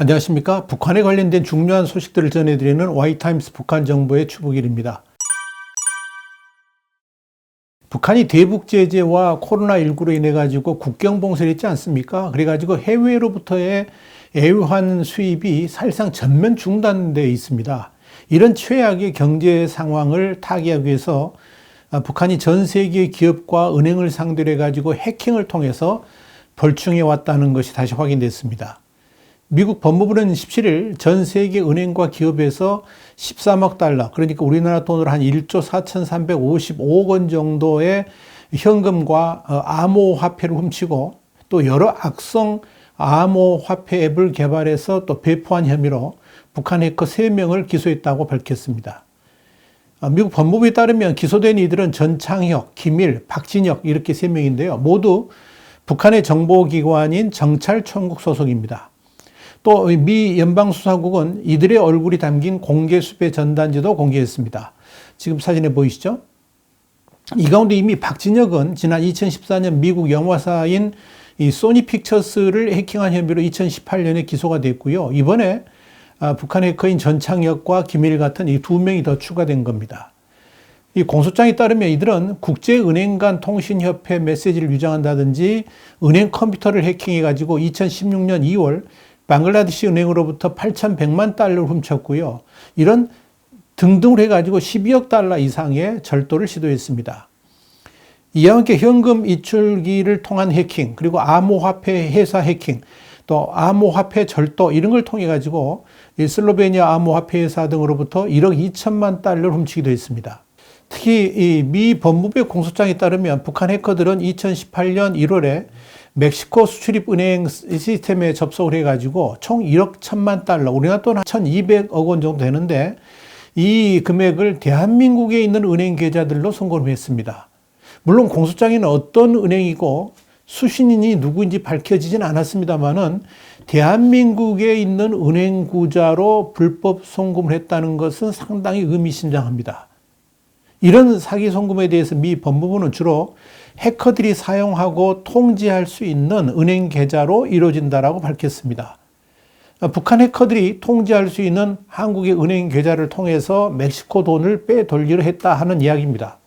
안녕하십니까. 북한에 관련된 중요한 소식들을 전해드리는 Y타임스 북한 정보의 추복일입니다. 북한이 대북 제재와 코로나19로 인해 가지고 국경 봉쇄를 했지 않습니까? 그래 가지고 해외로부터의 애완 수입이 사실상 전면 중단되어 있습니다. 이런 최악의 경제 상황을 타개하기 위해서 북한이 전 세계 기업과 은행을 상대로 해 가지고 해킹을 통해서 벌충해 왔다는 것이 다시 확인됐습니다. 미국 법무부는 17일 전 세계 은행과 기업에서 13억 달러, 그러니까 우리나라 돈으로 한 1조 4,355억 원 정도의 현금과 암호화폐를 훔치고 또 여러 악성 암호화폐 앱을 개발해서 또 배포한 혐의로 북한 해커 3명을 기소했다고 밝혔습니다. 미국 법무부에 따르면 기소된 이들은 전창혁, 김일, 박진혁 이렇게 3명인데요. 모두 북한의 정보기관인 정찰총국 소속입니다. 또 미 연방수사국은 이들의 얼굴이 담긴 공개 수배 전단지도 공개했습니다. 지금 사진에 보이시죠? 이 가운데 이미 박진혁은 지난 2014년 미국 영화사인 이 소니 픽처스를 해킹한 혐의로 2018년에 기소가 됐고요. 이번에 북한 해커인 전창혁과 김일 같은 이 2명이 더 추가된 겁니다. 이 공소장에 따르면 이들은 국제은행 간 통신협회 메시지를 위장한다든지 은행 컴퓨터를 해킹해가지고 2016년 2월 방글라데시 은행으로부터 8,100만 달러를 훔쳤고요. 이런 등등을 해가지고 12억 달러 이상의 절도를 시도했습니다. 이와 함께 현금 이출기를 통한 해킹, 그리고 암호화폐 회사 해킹, 또 암호화폐 절도 이런 걸 통해 가지고 슬로베니아 암호화폐 회사 등으로부터 1억 2천만 달러를 훔치기도 했습니다. 특히 이 미 법무부의 공소장에 따르면 북한 해커들은 2018년 1월에 멕시코 수출입은행 시스템에 접속을 해가지고 총 1억 1천만 달러, 우리나라 돈 한 1,200억 원 정도 되는데 이 금액을 대한민국에 있는 은행 계좌들로 송금했습니다. 물론 공소장에는 어떤 은행이고 수신인이 누구인지 밝혀지진 않았습니다만은 대한민국에 있는 은행 구자로 불법 송금을 했다는 것은 상당히 의미심장합니다. 이런 사기 송금에 대해서 미 법무부는 주로 해커들이 사용하고 통제할 수 있는 은행 계좌로 이루어진다라고 밝혔습니다. 북한 해커들이 통제할 수 있는 한국의 은행 계좌를 통해서 멕시코 돈을 빼돌리려 했다 하는 이야기입니다.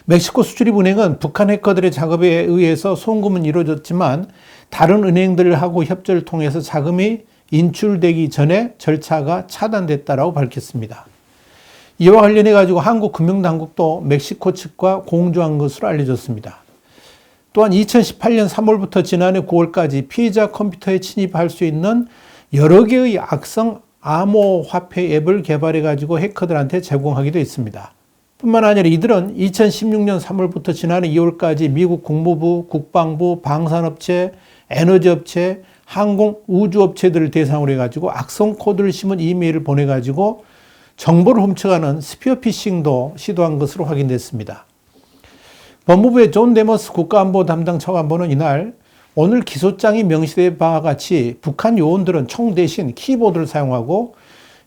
멕시코 수출입은행은 북한 해커들의 작업에 의해서 송금은 이루어졌지만 다른 은행들하고 협조를 통해서 자금이 인출되기 전에 절차가 차단됐다라고 밝혔습니다. 이와 관련해 가지고 한국 금융당국도 멕시코 측과 공조한 것으로 알려졌습니다. 또한 2018년 3월부터 지난해 9월까지 피해자 컴퓨터에 침입할 수 있는 여러 개의 악성 암호화폐 앱을 개발해 가지고 해커들한테 제공하기도 했습니다. 뿐만 아니라 이들은 2016년 3월부터 지난해 2월까지 미국 국무부, 국방부, 방산업체, 에너지업체, 항공, 우주업체들을 대상으로 해가지고 악성 코드를 심은 이메일을 보내가지고 정보를 훔쳐가는 스피어피싱도 시도한 것으로 확인됐습니다. 법무부의 존 데머스 국가안보 담당 차관보는 이날 오늘 기소장이 명시된 바와 같이 북한 요원들은 총 대신 키보드를 사용하고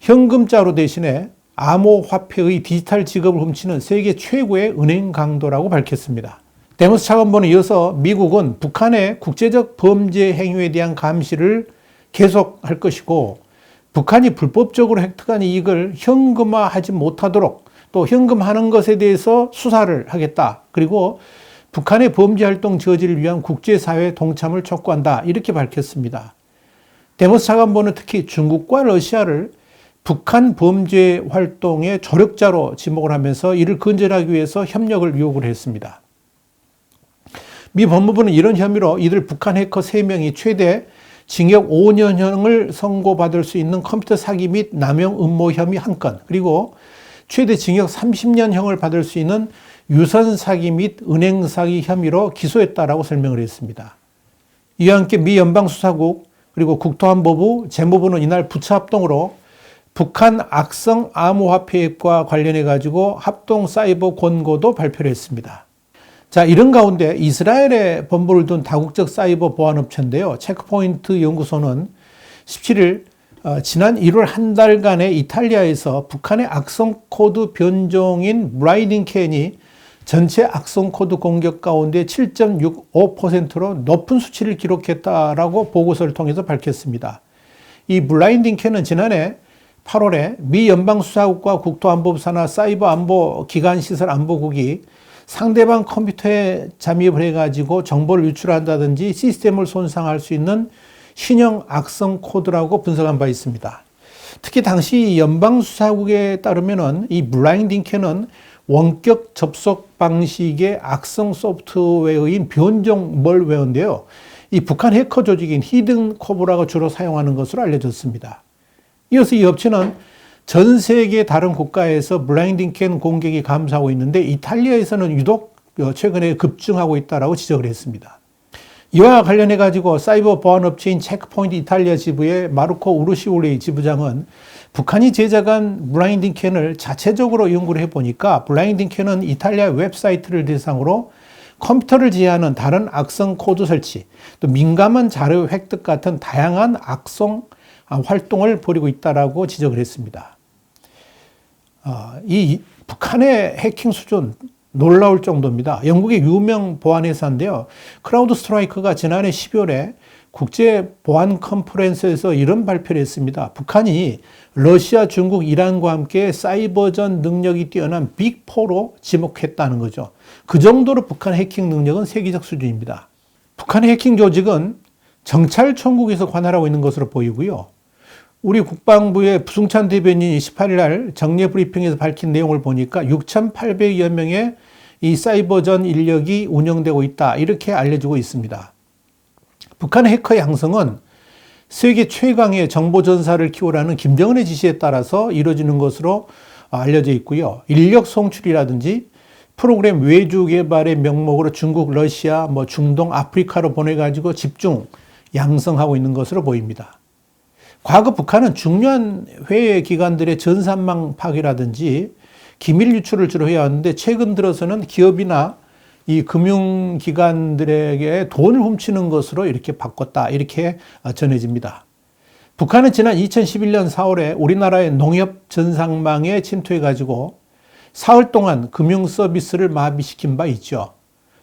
현금자로 대신에 암호화폐의 디지털 지급을 훔치는 세계 최고의 은행 강도라고 밝혔습니다. 데머스 차관보는 이어서 미국은 북한의 국제적 범죄 행위에 대한 감시를 계속할 것이고 북한이 불법적으로 획득한 이익을 현금화하지 못하도록 또 현금하는 것에 대해서 수사를 하겠다. 그리고 북한의 범죄 활동 저지를 위한 국제사회 동참을 촉구한다. 이렇게 밝혔습니다. 데머스 차관보는 특히 중국과 러시아를 북한 범죄 활동의 조력자로 지목을 하면서 이를 근절하기 위해서 협력을 요구를 했습니다. 미 법무부는 이런 혐의로 이들 북한 해커 3명이 최대 징역 5년형을 선고받을 수 있는 컴퓨터 사기 및 남용 음모 혐의 1건, 그리고 최대 징역 30년형을 받을 수 있는 유선 사기 및 은행 사기 혐의로 기소했다라고 설명을 했습니다. 이와 함께 미 연방수사국 그리고 국토안보부, 재무부는 이날 부처 합동으로 북한 악성 암호화폐 앱과 관련해 가지고 합동 사이버 권고도 발표를 했습니다. 자, 이런 가운데 이스라엘에 본부를 둔 다국적 사이버 보안업체인데요. 체크포인트 연구소는 17일 지난 1월 한 달간의 이탈리아에서 북한의 악성 코드 변종인 브라이딩 캔이 전체 악성 코드 공격 가운데 7.65%로 높은 수치를 기록했다라고 보고서를 통해서 밝혔습니다. 이 블라인딩캔은 지난해 8월에 미 연방수사국과 국토안보부 산하 사이버안보기관시설안보국이 상대방 컴퓨터에 잠입을 해가지고 정보를 유출한다든지 시스템을 손상할 수 있는 신형 악성 코드라고 분석한 바 있습니다. 특히 당시 연방수사국에 따르면은 이 블라인딩캔은 원격 접속 방식의 악성 소프트웨어인 변종 멀웨어인데요. 이 북한 해커 조직인 히든 코브라가 주로 사용하는 것으로 알려졌습니다. 이어서 이 업체는 전 세계 다른 국가에서 블라인딩캔 공격이 감소하고 있는데 이탈리아에서는 유독 최근에 급증하고 있다고 지적을 했습니다. 이와 관련해 가지고 사이버 보안 업체인 체크포인트 이탈리아 지부의 마르코 우르시올리 지부장은 북한이 제작한 블라인딩캔을 자체적으로 연구를 해보니까 블라인딩캔은 이탈리아 웹사이트를 대상으로 컴퓨터를 지배하는 다른 악성 코드 설치, 또 민감한 자료 획득 같은 다양한 악성 활동을 벌이고 있다라고 지적을 했습니다. 이 북한의 해킹 수준 놀라울 정도입니다. 영국의 유명 보안 회사인데요. 크라우드 스트라이크가 지난해 12월에 국제 보안 컨퍼런스에서 이런 발표를 했습니다. 북한이 러시아, 중국, 이란과 함께 사이버전 능력이 뛰어난 빅4로 지목했다는 거죠. 그 정도로 북한 해킹 능력은 세계적 수준입니다. 북한의 해킹 조직은 정찰총국에서 관할하고 있는 것으로 보이고요. 우리 국방부의 부승찬 대변인이 18일 날 정례 브리핑에서 밝힌 내용을 보니까 6,800여 명의 이 사이버전 인력이 운영되고 있다. 이렇게 알려지고 있습니다. 북한의 해커의 양성은 세계 최강의 정보 전사를 키우라는 김정은의 지시에 따라서 이루어지는 것으로 알려져 있고요. 인력 송출이라든지 프로그램 외주 개발의 명목으로 중국, 러시아, 중동, 아프리카로 보내가지고 집중 양성하고 있는 것으로 보입니다. 과거 북한은 중요한 회의 기관들의 전산망 파괴라든지 기밀 유출을 주로 해왔는데 최근 들어서는 기업이나 이 금융기관들에게 돈을 훔치는 것으로 이렇게 바꿨다. 이렇게 전해집니다. 북한은 지난 2011년 4월에 우리나라의 농협 전산망에 침투해가지고 사흘 동안 금융 서비스를 마비시킨 바 있죠.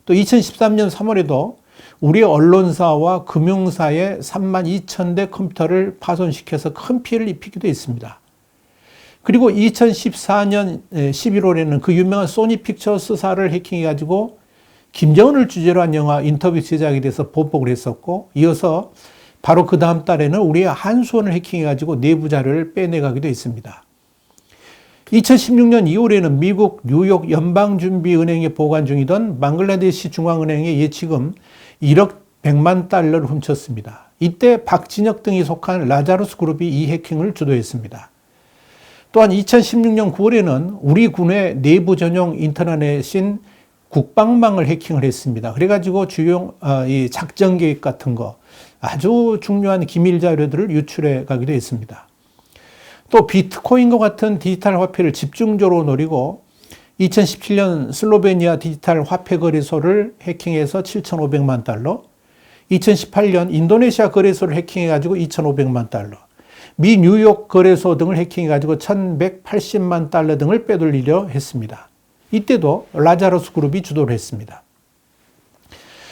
또 2013년 3월에도 우리 언론사와 금융사의 32,000대 컴퓨터를 파손시켜서 큰 피해를 입히기도 했습니다. 그리고 2014년 11월에는 그 유명한 소니 픽처스사를 해킹해가지고 김정은을 주제로 한 영화 인터뷰 제작에 대해서 보복을 했었고, 이어서 바로 그 다음 달에는 우리의 한수원을 해킹해가지고 내부 자료를 빼내가기도 했습니다. 2016년 2월에는 미국 뉴욕 연방준비은행에 보관 중이던 방글라데시 중앙은행의 예치금 1억 100만 달러를 훔쳤습니다. 이때 박진혁 등이 속한 라자루스 그룹이 이 해킹을 주도했습니다. 또한 2016년 9월에는 우리 군의 내부 전용 인터넷인 국방망을 해킹을 했습니다. 그래가지고 주요 이 작전 계획 같은 거 아주 중요한 기밀 자료들을 유출해 가기도 했습니다. 또 비트코인과 같은 디지털 화폐를 집중적으로 노리고 2017년 슬로베니아 디지털 화폐 거래소를 해킹해서 7,500만 달러, 2018년 인도네시아 거래소를 해킹해가지고 2,500만 달러, 미 뉴욕 거래소 등을 해킹해가지고 1,180만 달러 등을 빼돌리려 했습니다. 이때도 라자루스 그룹이 주도를 했습니다.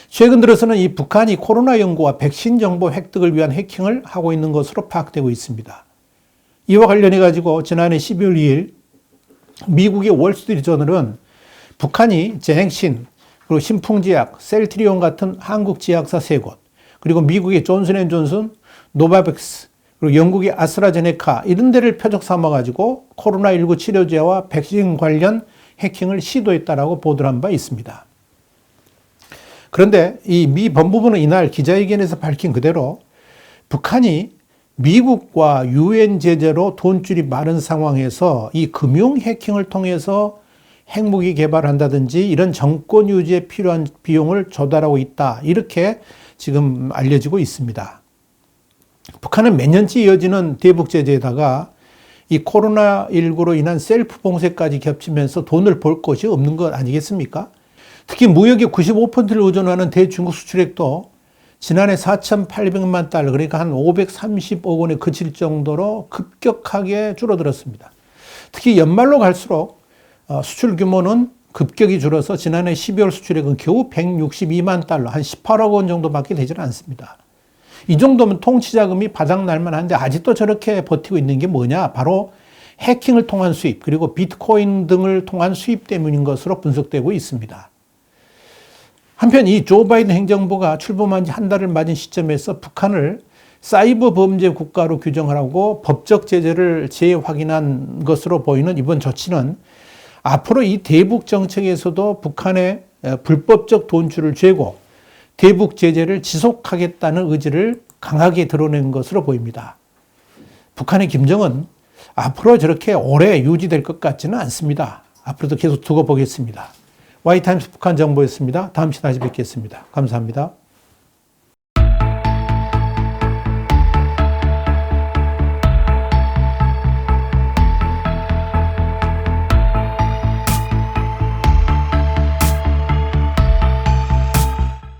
최근 들어서는 이 북한이 코로나 연구와 백신 정보 획득을 위한 해킹을 하고 있는 것으로 파악되고 있습니다. 이와 관련해 가지고 지난해 12월 2일 미국의 월스트리트저널은 북한이 제넥신, 그리고 신풍제약, 셀트리온 같은 한국 제약사 3곳, 그리고 미국의 존슨앤존슨, 노바백스, 그리고 영국의 아스트라제네카 이런 데를 표적 삼아 가지고 코로나19 치료제와 백신 관련 해킹을 시도했다라고 보도를 한 바 있습니다. 그런데 이 미 법무부는 이날 기자회견에서 밝힌 그대로 북한이 미국과 유엔 제재로 돈줄이 마른 상황에서 이 금융 해킹을 통해서 핵무기 개발한다든지 이런 정권 유지에 필요한 비용을 조달하고 있다. 이렇게 지금 알려지고 있습니다. 북한은 몇 년째 이어지는 대북 제재에다가 이 코로나19로 인한 셀프 봉쇄까지 겹치면서 돈을 벌 것이 없는 것 아니겠습니까? 특히 무역의 95%를 의존하는 대중국 수출액도 지난해 4,800만 달러, 그러니까 한 530억 원에 그칠 정도로 급격하게 줄어들었습니다. 특히 연말로 갈수록 수출 규모는 급격히 줄어서 지난해 12월 수출액은 겨우 162만 달러, 한 18억 원 정도밖에 되질 않습니다. 이 정도면 통치자금이 바닥날만 한데 아직도 저렇게 버티고 있는 게 뭐냐? 바로 해킹을 통한 수입, 그리고 비트코인 등을 통한 수입 때문인 것으로 분석되고 있습니다. 한편 이 조 바이든 행정부가 출범한 지 한 달을 맞은 시점에서 북한을 사이버 범죄 국가로 규정하라고 법적 제재를 재확인한 것으로 보이는 이번 조치는 앞으로 이 대북 정책에서도 북한의 불법적 돈줄을 죄고 대북 제재를 지속하겠다는 의지를 강하게 드러낸 것으로 보입니다. 북한의 김정은 앞으로 저렇게 오래 유지될 것 같지는 않습니다. 앞으로도 계속 두고 보겠습니다. 와이타임스 북한 정보였습니다. 다음 시간에 다시 뵙겠습니다. 감사합니다.